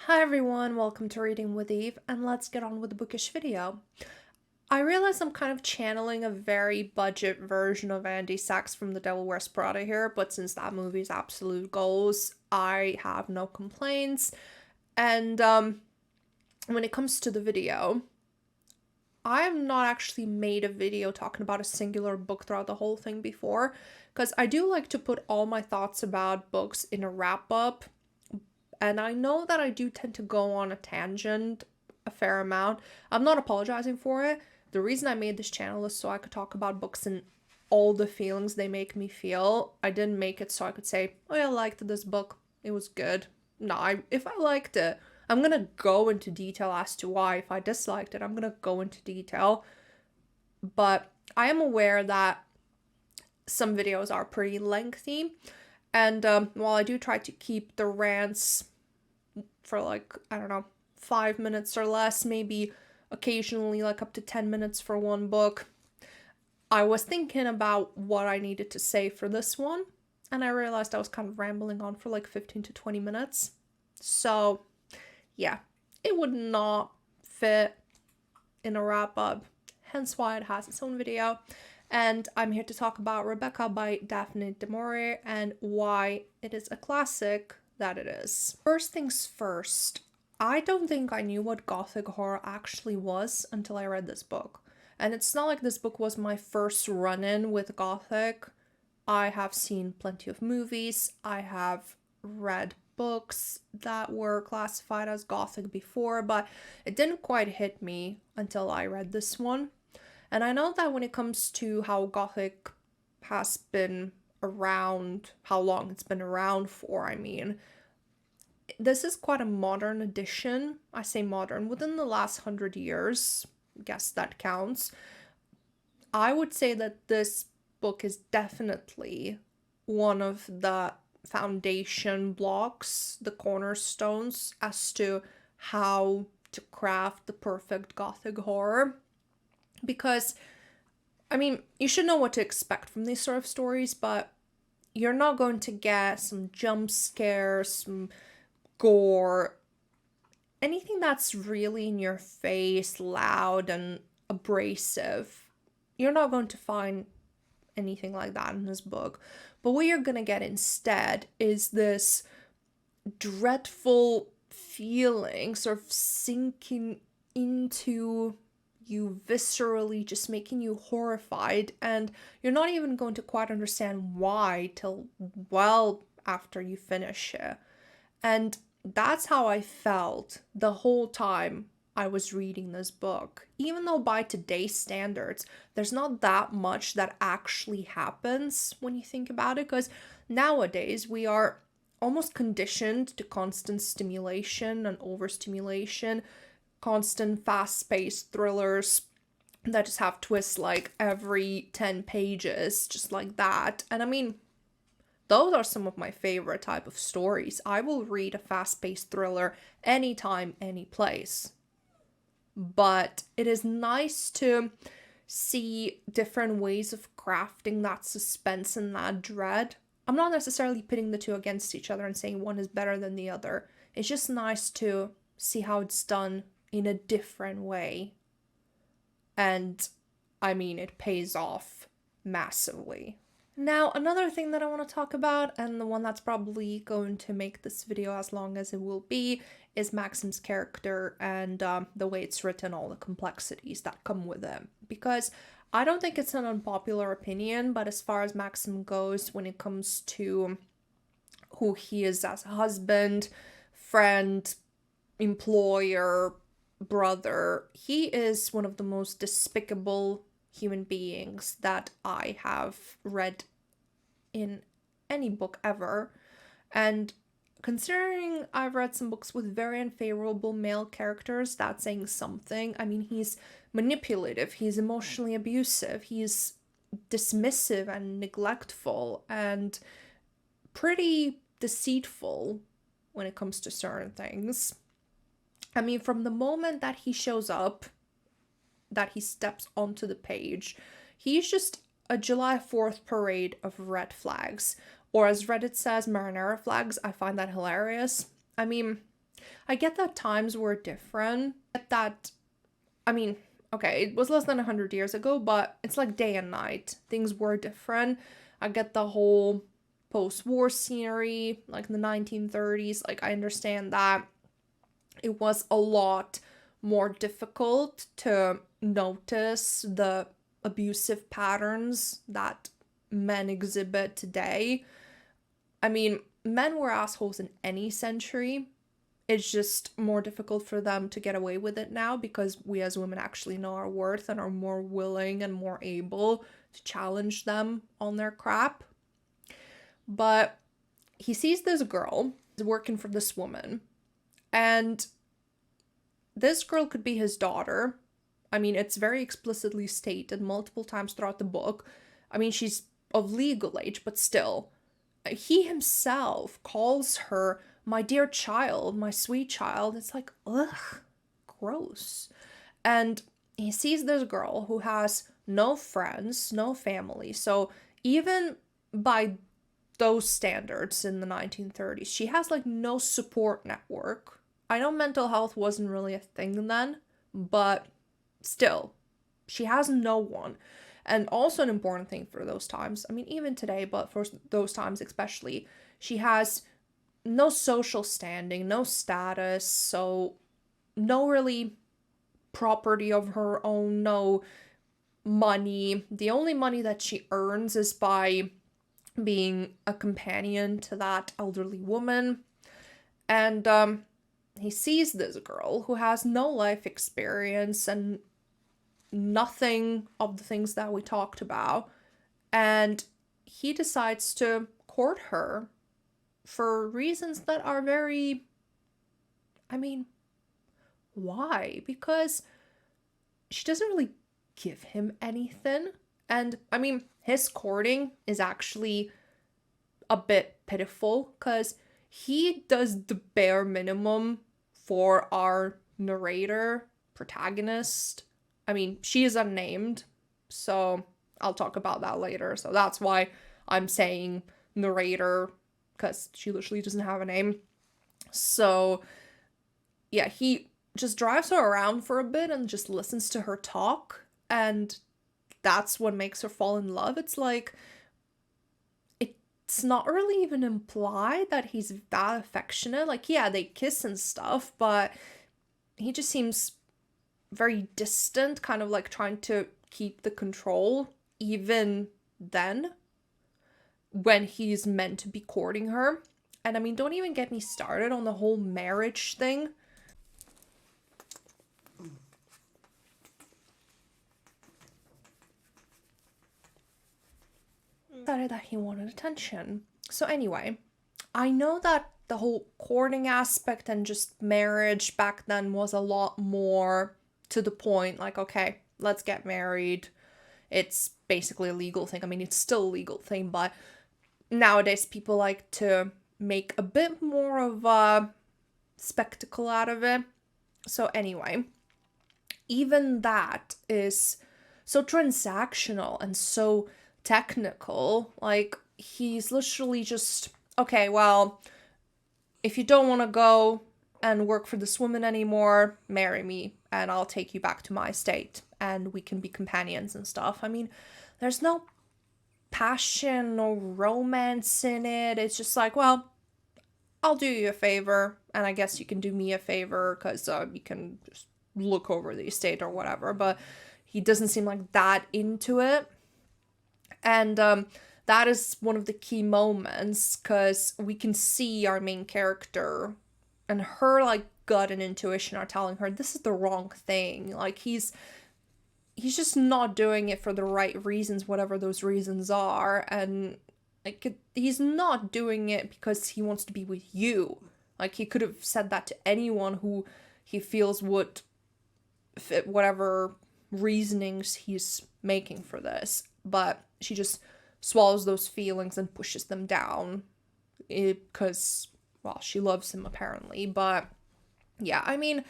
Hi everyone, welcome to Reading with Eve, and let's get on with the bookish video. I realize I'm kind of channeling a very budget version of Andy Sachs from The Devil Wears Prada here, but since that movie's absolute goals, I have no complaints. And when it comes to the video, I have not actually made a video talking about a singular book throughout the whole thing before, because I do like to put all my thoughts about books in a wrap-up. And I know that I do tend to go on a tangent a fair amount. I'm not apologizing for it. The reason I made this channel is so I could talk about books and all the feelings they make me feel. I didn't make it so I could say, oh yeah, I liked this book. It was good. No, if I liked it, I'm gonna go into detail as to why. If I disliked it, I'm gonna go into detail. But I am aware that some videos are pretty lengthy. And while I do try to keep the rants for like, I don't know, 5 minutes or less, maybe occasionally like up to 10 minutes for one book, I was thinking about what I needed to say for this one, and I realized I was kind of rambling on for like 15 to 20 minutes. So yeah, it would not fit in a wrap-up, hence why it has its own video. And I'm here to talk about Rebecca by Daphne de Maurier and why it is a classic that it is. First things first, I don't think I knew what gothic horror actually was until I read this book. And it's not like this book was my first run-in with gothic. I have seen plenty of movies, I have read books that were classified as gothic before, but it didn't quite hit me until I read this one. And I know that when it comes to how Gothic has been around, how long it's been around for, I mean, this is quite a modern edition. I say modern, within the last 100 years, I guess that counts. I would say that this book is definitely one of the foundation blocks, the cornerstones as to how to craft the perfect Gothic horror. Because, I mean, you should know what to expect from these sort of stories, but you're not going to get some jump scares, some gore, anything that's really in your face, loud and abrasive. You're not going to find anything like that in this book. But what you're going to get instead is this dreadful feeling sort of sinking into you viscerally, just making you horrified, and you're not even going to quite understand why till well after you finish it. And that's how I felt the whole time I was reading this book. Even though by today's standards, there's not that much that actually happens when you think about it, because nowadays we are almost conditioned to constant stimulation and overstimulation, constant fast-paced thrillers that just have twists like every 10 pages, just like that. And I mean, those are some of my favorite type of stories. I will read a fast-paced thriller anytime, any place. But it is nice to see different ways of crafting that suspense and that dread. I'm not necessarily pitting the two against each other and saying one is better than the other. It's just nice to see how it's done in a different way. And I mean, it pays off massively. Now, another thing that I want to talk about, and the one that's probably going to make this video as long as it will be, is Maxim's character and the way it's written, all the complexities that come with it. Because I don't think it's an unpopular opinion, but as far as Maxim goes, when it comes to who he is as a husband, friend, employer, brother, he is one of the most despicable human beings that I have read in any book ever. And considering I've read some books with very unfavorable male characters, that's saying something. I mean, he's manipulative, he's emotionally abusive, he's dismissive and neglectful and pretty deceitful when it comes to certain things. I mean, from the moment that he shows up, that he steps onto the page, he's just a July 4th parade of red flags. Or as Reddit says, marinara flags. I find that hilarious. I mean, I get that times were different. I mean, okay, it was less than 100 years ago, but it's like day and night. Things were different. I get the whole post-war scenery, like in the 1930s. Like, I understand that it was a lot more difficult to notice the abusive patterns that men exhibit today. I mean, men were assholes in any century. It's just more difficult for them to get away with it now because we as women actually know our worth and are more willing and more able to challenge them on their crap. But he sees this girl working for this woman, and this girl could be his daughter. I mean, it's very explicitly stated multiple times throughout the book. I mean, she's of legal age, but still. He himself calls her my dear child, my sweet child. It's like, ugh, gross. And he sees this girl who has no friends, no family. So even by those standards in the 1930s, she has like no support network. I know mental health wasn't really a thing then, but still, she has no one. And also an important thing for those times, I mean, even today, but for those times especially, she has no social standing, no status, so no really property of her own, no money. The only money that she earns is by being a companion to that elderly woman. And he sees this girl who has no life experience and nothing of the things that we talked about, and he decides to court her for reasons that are very, I mean, why? Because she doesn't really give him anything. And I mean, his courting is actually a bit pitiful because he does the bare minimum for our narrator, protagonist. I mean, she is unnamed, so I'll talk about that later. So that's why I'm saying narrator, because she literally doesn't have a name. So yeah, he just drives her around for a bit and just listens to her talk, and that's what makes her fall in love. It's like, it's not really even implied that he's that affectionate. Like, yeah, they kiss and stuff, but he just seems very distant, kind of like trying to keep the control even then when he's meant to be courting her. And I mean, don't even get me started on the whole marriage thing. That he wanted attention. So anyway, I know that the whole courting aspect and just marriage back then was a lot more to the point, like, okay, let's get married. It's basically a legal thing. I mean, it's still a legal thing, but nowadays people like to make a bit more of a spectacle out of it. So anyway, even that is so transactional and so technical. Like, he's literally just, okay, well, if you don't want to go and work for this woman anymore, marry me and I'll take you back to my state and we can be companions and stuff. I mean, there's no passion or romance in it. It's just like, well, I'll do you a favor and I guess you can do me a favor because you can just look over the estate or whatever. But he doesn't seem like that into it. And that is one of the key moments because we can see our main character and her like gut and intuition are telling her this is the wrong thing. Like, he's just not doing it for the right reasons, whatever those reasons are. And like, he's not doing it because he wants to be with you. Like, he could have said that to anyone who he feels would fit whatever reasonings he's making for this. But she just swallows those feelings and pushes them down because, well, she loves him apparently. But yeah, I mean,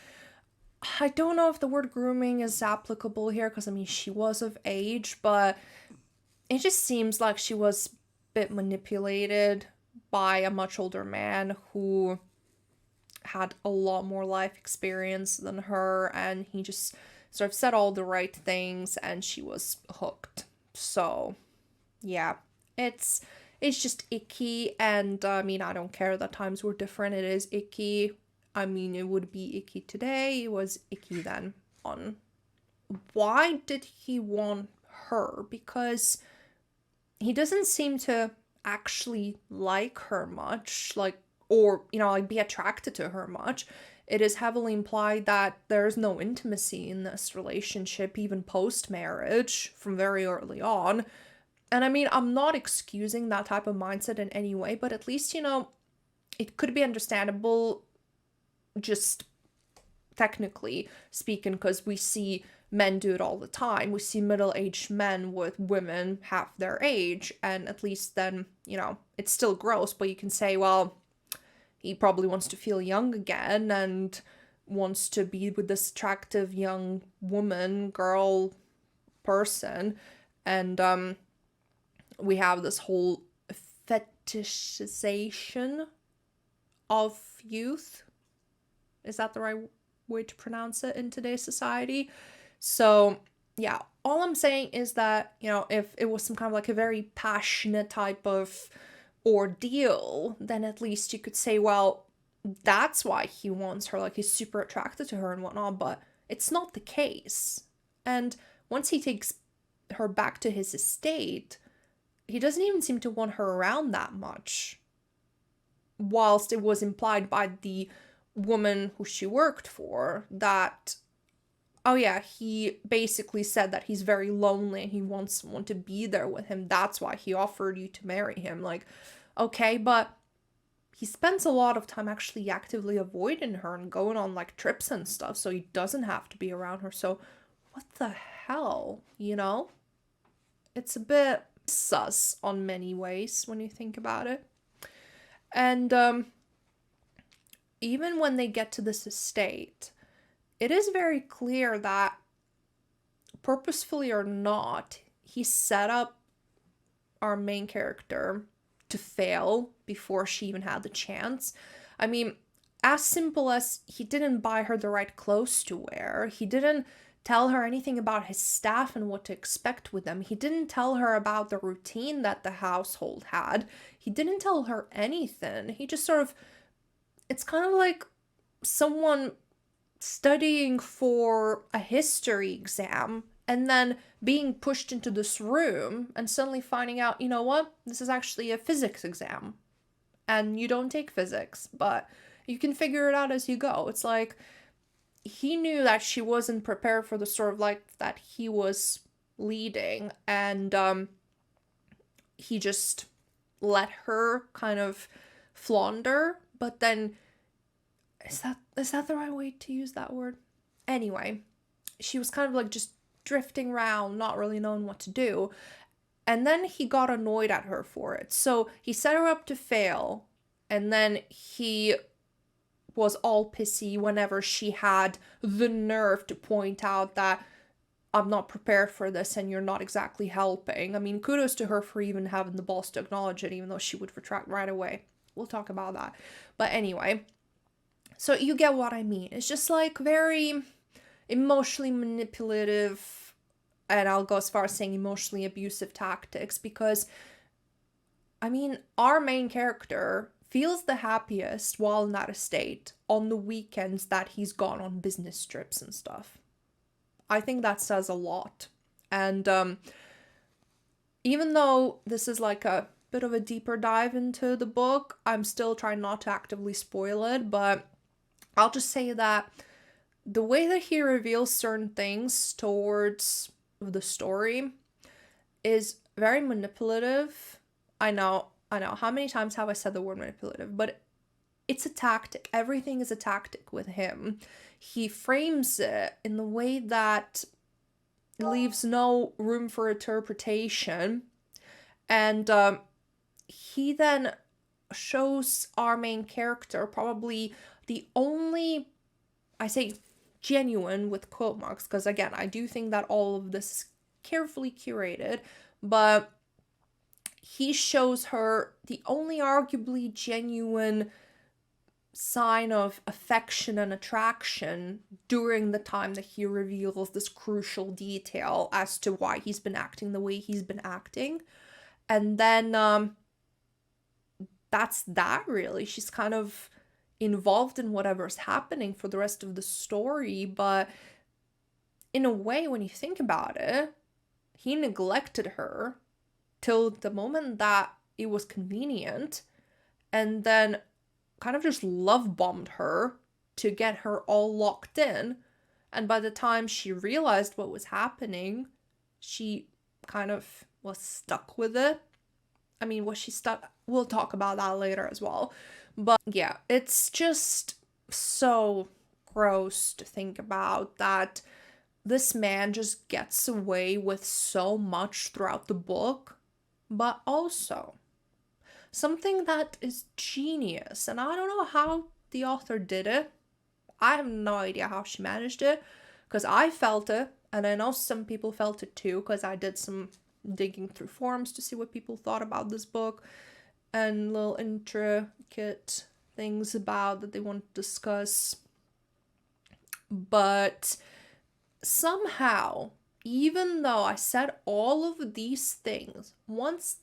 I don't know if the word grooming is applicable here because, I mean, she was of age, but it just seems like she was a bit manipulated by a much older man who had a lot more life experience than her, and he just sort of said all the right things, and she was hooked. So, yeah, it's just icky, and I mean, I don't care that times were different. It is icky. I mean, it would be icky today. It was icky then on. Why did he want her? Because he doesn't seem to actually like her much, like, or, you know, like be attracted to her much. It is heavily implied that there's no intimacy in this relationship, even post-marriage, from very early on. And I mean, I'm not excusing that type of mindset in any way, but at least, you know, it could be understandable, just technically speaking, because we see men do it all the time. We see middle-aged men with women half their age, and at least then, you know, it's still gross, but you can say, well, he probably wants to feel young again and wants to be with this attractive young woman, girl, person, and we have this whole fetishization of youth. Is that the right way to pronounce it in today's society? So, yeah, all I'm saying is that, you know, if it was some kind of like a very passionate type of ordeal, then at least you could say, well, that's why he wants her, like he's super attracted to her and whatnot, but it's not the case. And once he takes her back to his estate, he doesn't even seem to want her around that much. Whilst it was implied by the woman who she worked for that, oh yeah, he basically said that he's very lonely and he wants someone to be there with him. That's why he offered you to marry him. Like, okay, but he spends a lot of time actually actively avoiding her and going on like trips and stuff, so he doesn't have to be around her. So what the hell, you know? It's a bit sus on many ways when you think about it. And even when they get to this estate, it is very clear that, purposefully or not, he set up our main character to fail before she even had the chance. I mean, as simple as he didn't buy her the right clothes to wear, he didn't tell her anything about his staff and what to expect with them, he didn't tell her about the routine that the household had, he didn't tell her anything. He just sort of, it's kind of like someone studying for a history exam and then being pushed into this room and suddenly finding out, you know what, this is actually a physics exam and you don't take physics, but you can figure it out as you go. It's like he knew that she wasn't prepared for the sort of life that he was leading, and he just let her kind of flounder. But then, is that the right way to use that word? Anyway, she was kind of like just drifting around, not really knowing what to do. And then he got annoyed at her for it. So he set her up to fail. And then he was all pissy whenever she had the nerve to point out that I'm not prepared for this and you're not exactly helping. I mean, kudos to her for even having the balls to acknowledge it, even though she would retract right away. We'll talk about that. But anyway, so you get what I mean. It's just like very emotionally manipulative, and I'll go as far as saying emotionally abusive tactics, because, I mean, our main character feels the happiest while in that estate on the weekends that he's gone on business trips and stuff. I think that says a lot. And even though this is like a bit of a deeper dive into the book, I'm still trying not to actively spoil it, but I'll just say that the way that he reveals certain things towards the story is very manipulative. I know. How many times have I said the word manipulative? But it's a tactic. Everything is a tactic with him. He frames it in the way that leaves no room for interpretation. And he then shows our main character probably the only, I say genuine with quote marks, because again, I do think that all of this is carefully curated, but he shows her the only arguably genuine sign of affection and attraction during the time that he reveals this crucial detail as to why he's been acting the way he's been acting. And then that's that, really. She's kind of involved in whatever's happening for the rest of the story, but in a way, when you think about it, he neglected her till the moment that it was convenient, and then kind of just love bombed her to get her all locked in. And by the time she realized what was happening, she kind of was stuck with it. I mean, was she stuck? We'll talk about that later as well. But yeah, it's just so gross to think about that this man just gets away with so much throughout the book, but also something that is genius. And I don't know how the author did it. I have no idea how she managed it, because I felt it, and I know some people felt it too, because I did some digging through forums to see what people thought about this book and little intricate things about that they want to discuss. But somehow, even though I said all of these things, once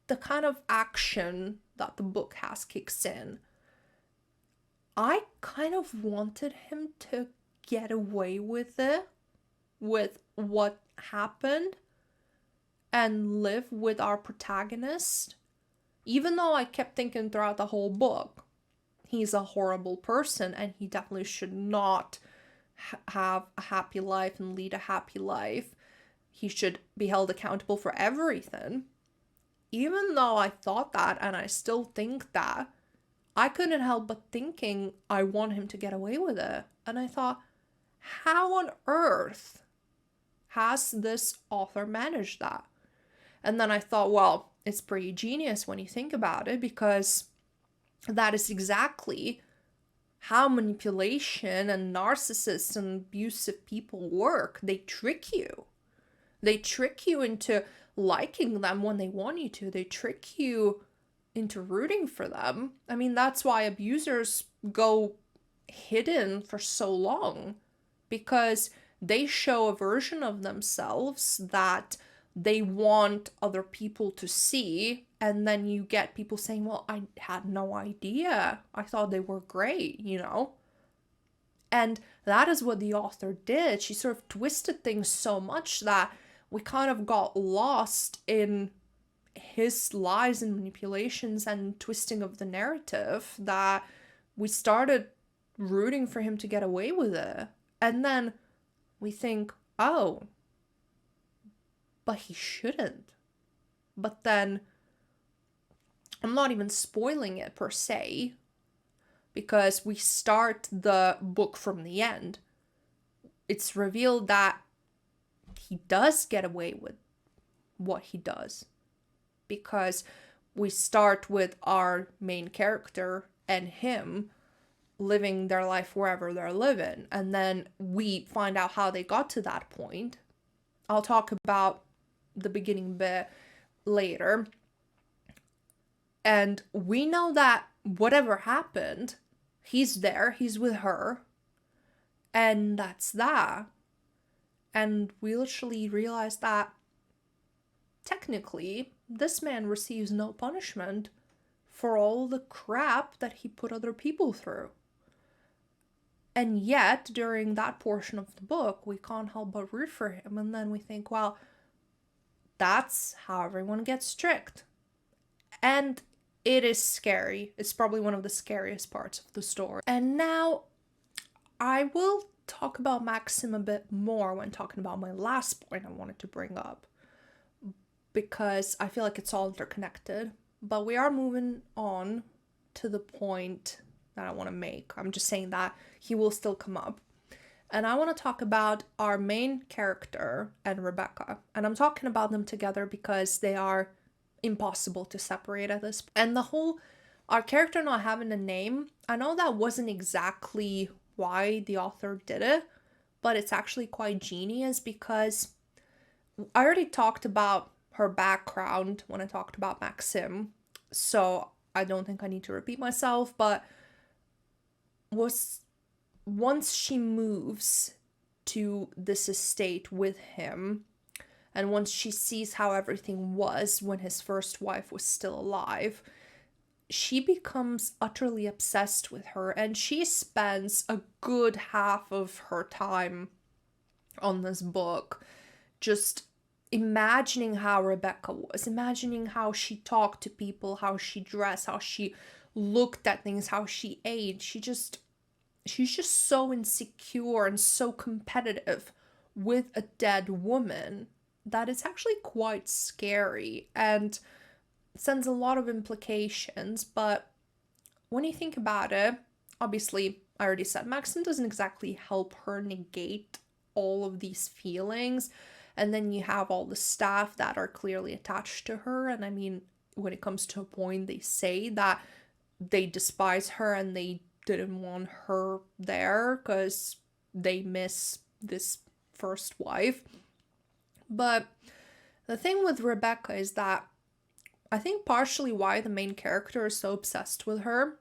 the kind of action that the book has kicks in, I kind of wanted him to get away with it, with what happened, and live with our protagonist. Even though I kept thinking throughout the whole book, he's a horrible person and he definitely should not have a happy life and lead a happy life. He should be held accountable for everything. Even though I thought that, and I still think that, I couldn't help but thinking I want him to get away with it. And I thought, how on earth has this author managed that? And then I thought, well, it's pretty genius when you think about it, because that is exactly how manipulation and narcissists and abusive people work. They trick you. They trick you into liking them when they want you to. They trick you into rooting for them. I mean, that's why abusers go hidden for so long, because they show a version of themselves that they want other people to see, and then you get people saying, well, I had no idea. I thought they were great, you know? And that is what the author did. She sort of twisted things so much that we kind of got lost in his lies and manipulations and twisting of the narrative, that we started rooting for him to get away with it. And then we think, oh, but he shouldn't. But then, I'm not even spoiling it per se, because we start the book from the end. It's revealed that he does get away with what he does, because we start with our main character and him living their life wherever they're living, and then we find out how they got to that point. I'll talk about the beginning bit later. And we know that whatever happened, he's there, he's with her, and that's that. And we literally realize that technically this man receives no punishment for all the crap that he put other people through. And yet, during that portion of the book, we can't help but root for him. And then we think, well, that's how everyone gets tricked. And it is scary. It's probably one of the scariest parts of the story. And now I will talk about Maxim a bit more when talking about my last point I wanted to bring up, because I feel like it's all interconnected. But we are moving on to the point that I want to make. I'm just saying that he will still come up. And I want to talk about our main character and Rebecca. And I'm talking about them together because they are impossible to separate at this point. And the whole, our character not having a name, I know that wasn't exactly why the author did it, but it's actually quite genius, because I already talked about her background when I talked about Maxim, so I don't think I need to repeat myself, but was once she moves to this estate with him, and once she sees how everything was when his first wife was still alive, she becomes utterly obsessed with her, and she spends a good half of her time on this book just imagining how Rebecca was, imagining how she talked to people, how she dressed, how she looked at things, how she ate. She's just so insecure and so competitive with a dead woman that it's actually quite scary and sends a lot of implications. But when you think about it, obviously, I already said Maxim doesn't exactly help her negate all of these feelings. And then you have all the staff that are clearly attached to her. And I mean, when it comes to a point, they say that they despise her and they didn't want her there because they miss this first wife. But the thing with Rebecca is that I think partially why the main character is so obsessed with her,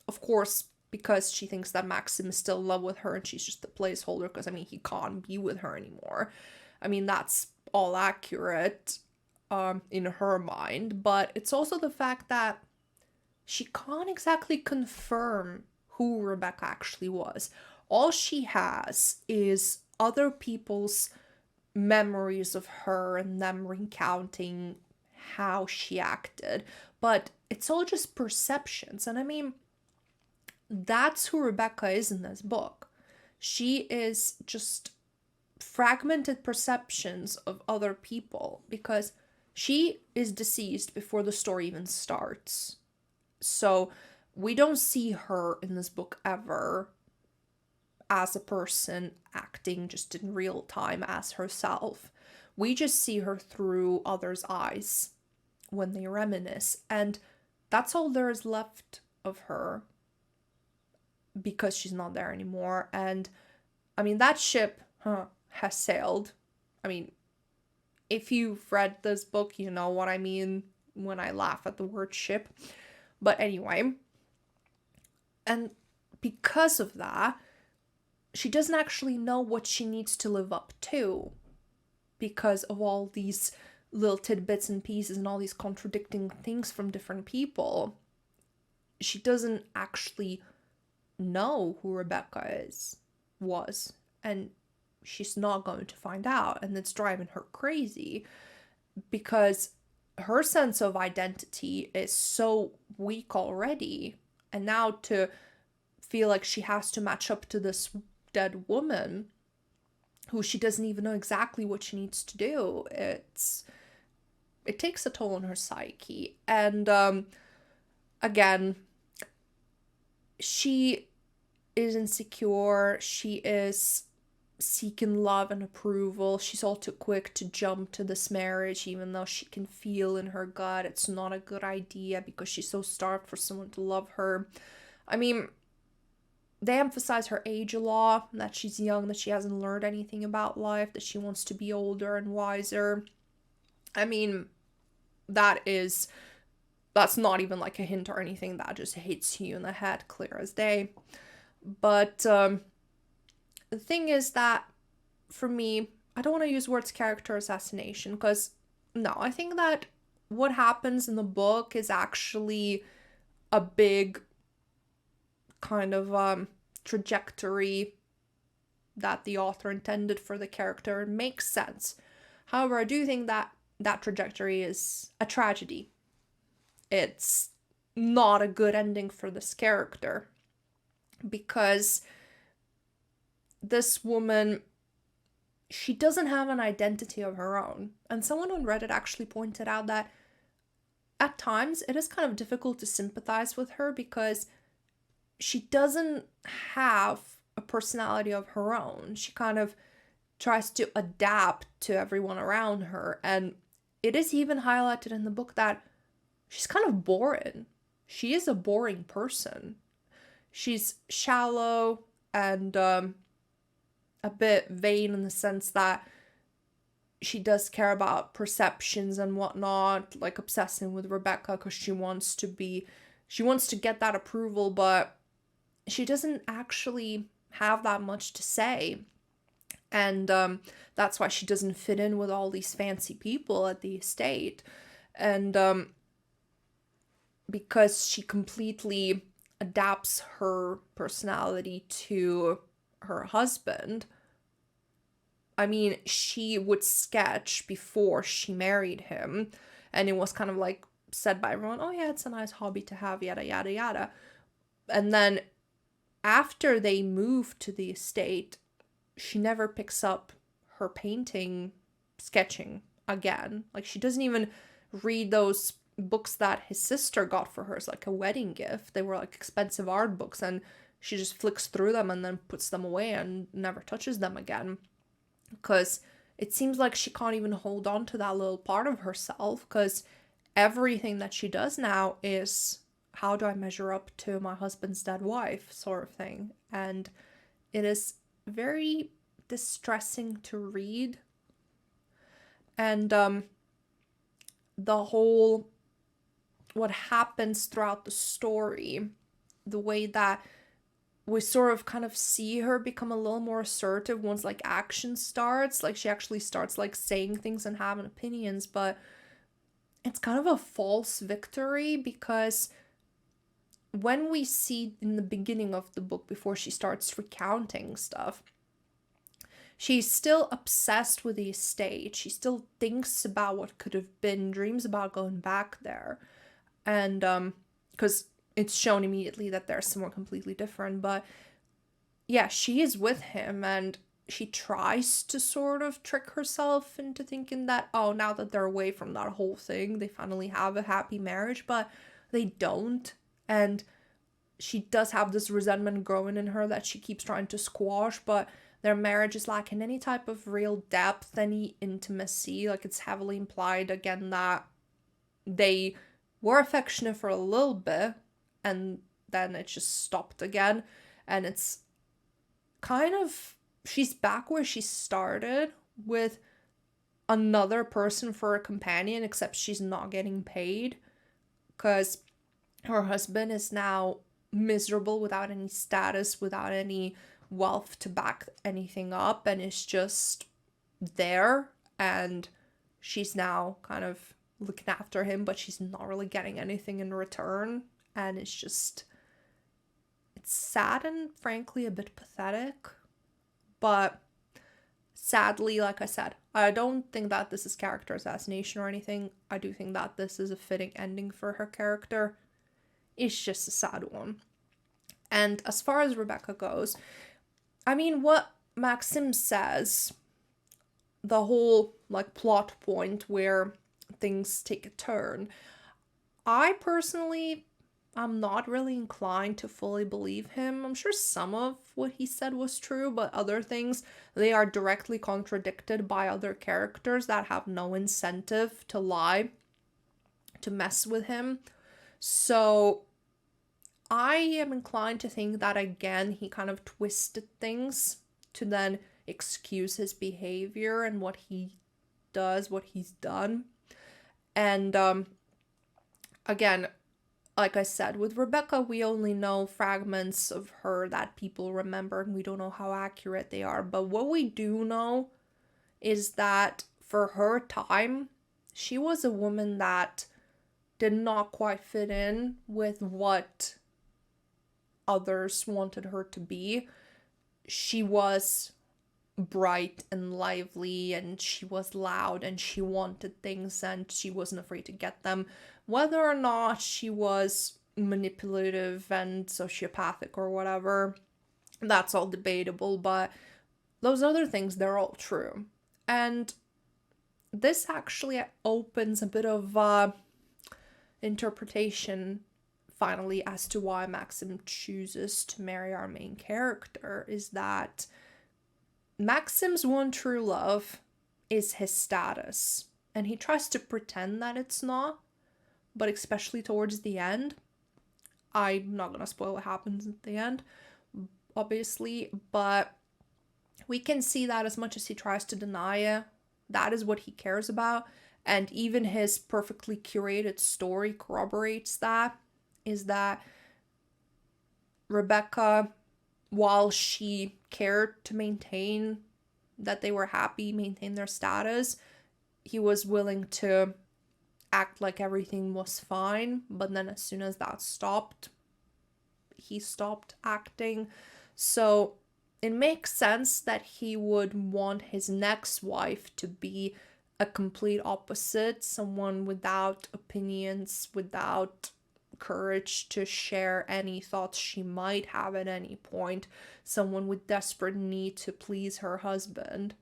of course, because she thinks that Maxim is still in love with her and she's just a placeholder because, I mean, he can't be with her anymore. I mean, that's all accurate in her mind, but it's also the fact that she can't exactly confirm who Rebecca actually was. All she has is other people's memories of her and them recounting how she acted, but it's all just perceptions. And I mean, that's who Rebecca is in this book. She is just fragmented perceptions of other people because she is deceased before the story even starts. So we don't see her in this book ever as a person acting just in real time as herself. We just see her through others' eyes when they reminisce, and that's all there is left of her because she's not there anymore. And I mean, that ship has sailed. I mean, if you've read this book, you know what I mean when I laugh at the word ship. But anyway, and because of that, she doesn't actually know what she needs to live up to because of all these little tidbits and pieces and all these contradicting things from different people. She doesn't actually know who Rebecca was, and she's not going to find out, and it's driving her crazy because her sense of identity is so weak already, and now to feel like she has to match up to this dead woman who she doesn't even know exactly what she needs to do, it takes a toll on her psyche. And again, she is insecure, she is seeking love and approval. She's all too quick to jump to this marriage, even though she can feel in her gut it's not a good idea because she's so starved for someone to love her. I mean, they emphasize her age a lot, that she's young, that she hasn't learned anything about life, that she wants to be older and wiser. I mean, that's not even like a hint or anything, that just hits you in the head clear as day. But the thing is that, for me, I don't want to use words character assassination, because, no, I think that what happens in the book is actually a big kind of trajectory that the author intended for the character. It makes sense. However, I do think that that trajectory is a tragedy. It's not a good ending for this character, because this woman, she doesn't have an identity of her own. And someone on Reddit actually pointed out that at times it is kind of difficult to sympathize with her because she doesn't have a personality of her own. She kind of tries to adapt to everyone around her. And it is even highlighted in the book that she's kind of boring. She is a boring person. She's shallow and a bit vain in the sense that she does care about perceptions and whatnot, like obsessing with Rebecca because she wants to get that approval, but she doesn't actually have that much to say. And that's why she doesn't fit in with all these fancy people at the estate. And because she completely adapts her personality to her husband. I mean, she would sketch before she married him, and it was kind of like said by everyone, oh yeah, it's a nice hobby to have, yada, yada, yada. And then after they move to the estate, she never picks up her painting, sketching again. Like, she doesn't even read those books that his sister got for her as like a wedding gift. They were like expensive art books, and she just flicks through them and then puts them away and never touches them again. Because it seems like she can't even hold on to that little part of herself, because everything that she does now is, how do I measure up to my husband's dead wife, sort of thing. And it is very distressing to read. And the whole, what happens throughout the story, the way that we sort of kind of see her become a little more assertive once like action starts. Like, she actually starts like saying things and having opinions, but it's kind of a false victory, because when we see in the beginning of the book, before she starts recounting stuff, she's still obsessed with the estate. She still thinks about what could have been, dreams about going back there. And because it's shown immediately that they're somewhere completely different. But yeah, she is with him, and she tries to sort of trick herself into thinking that, oh, now that they're away from that whole thing, they finally have a happy marriage, but they don't. And she does have this resentment growing in her that she keeps trying to squash, but their marriage is lacking any type of real depth, any intimacy. Like, it's heavily implied again that they were affectionate for a little bit, and then it just stopped again. And it's kind of, she's back where she started, with another person for a companion, except she's not getting paid, because her husband is now miserable, without any status, without any wealth to back anything up, and is just there. And she's now kind of looking after him, but she's not really getting anything in return. And it's just, it's sad and frankly a bit pathetic. But sadly, like I said, I don't think that this is character assassination or anything. I do think that this is a fitting ending for her character. It's just a sad one. And as far as Rebecca goes, I mean, what Maxim says, the whole like plot point where things take a turn, I personally, I'm not really inclined to fully believe him. I'm sure some of what he said was true, but other things, they are directly contradicted by other characters that have no incentive to lie, to mess with him. So I am inclined to think that, again, he kind of twisted things to then excuse his behavior and what he does, what he's done. And again, like I said, with Rebecca, we only know fragments of her that people remember, and we don't know how accurate they are. But what we do know is that for her time, she was a woman that did not quite fit in with what others wanted her to be. She was bright and lively, and she was loud, and she wanted things, and she wasn't afraid to get them. Whether or not she was manipulative and sociopathic or whatever, that's all debatable, but those other things, they're all true. And this actually opens a bit of interpretation finally as to why Maxim chooses to marry our main character, is that Maxim's one true love is his status, and he tries to pretend that it's not, but especially towards the end. I'm not gonna spoil what happens at the end, obviously, but we can see that as much as he tries to deny it, that is what he cares about. And even his perfectly curated story corroborates that, is that Rebecca, while she cared to maintain that they were happy, maintain their status, he was willing to act like everything was fine. But then as soon as that stopped, he stopped acting. So it makes sense that he would want his next wife to be a complete opposite, someone without opinions, without courage to share any thoughts she might have at any point, someone with desperate need to please her husband,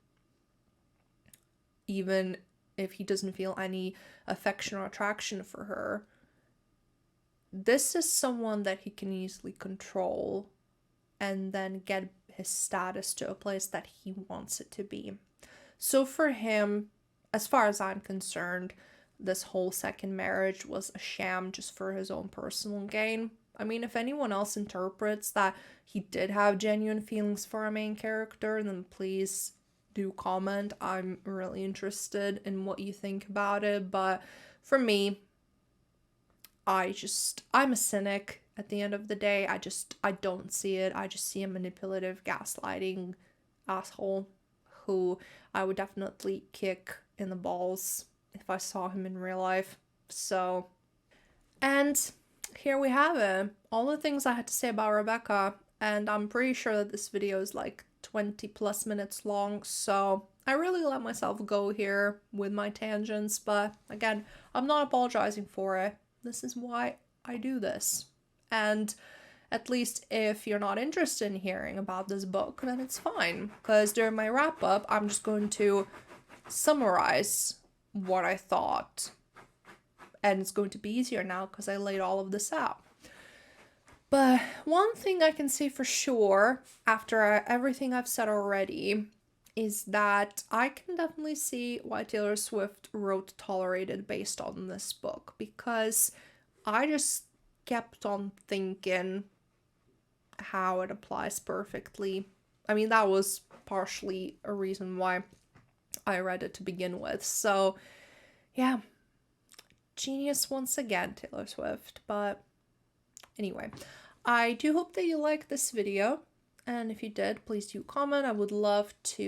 even if he doesn't feel any affection or attraction for her. This is someone that he can easily control and then get his status to a place that he wants it to be. So for him, as far as I'm concerned, this whole second marriage was a sham just for his own personal gain. I mean, if anyone else interprets that he did have genuine feelings for a main character, then please do comment. I'm really interested in what you think about it. But for me, I'm a cynic at the end of the day. I don't see it. I just see a manipulative, gaslighting asshole who I would definitely kick in the balls if I saw him in real life. So, and here we have it. All the things I had to say about Rebecca, and I'm pretty sure that this video is like 20 plus minutes long, so I really let myself go here with my tangents, but again, I'm not apologizing for it. This is why I do this. And at least if you're not interested in hearing about this book, then it's fine, because during my wrap up, I'm just going to summarize what I thought, and it's going to be easier now because I laid all of this out. But one thing I can say for sure, after everything I've said already, is that I can definitely see why Taylor Swift wrote Tolerated based on this book, because I just kept on thinking how it applies perfectly. I mean, that was partially a reason why I read it to begin with. So, yeah, genius once again, Taylor Swift. But anyway, I do hope that you liked this video, and if you did, please do comment. I would love to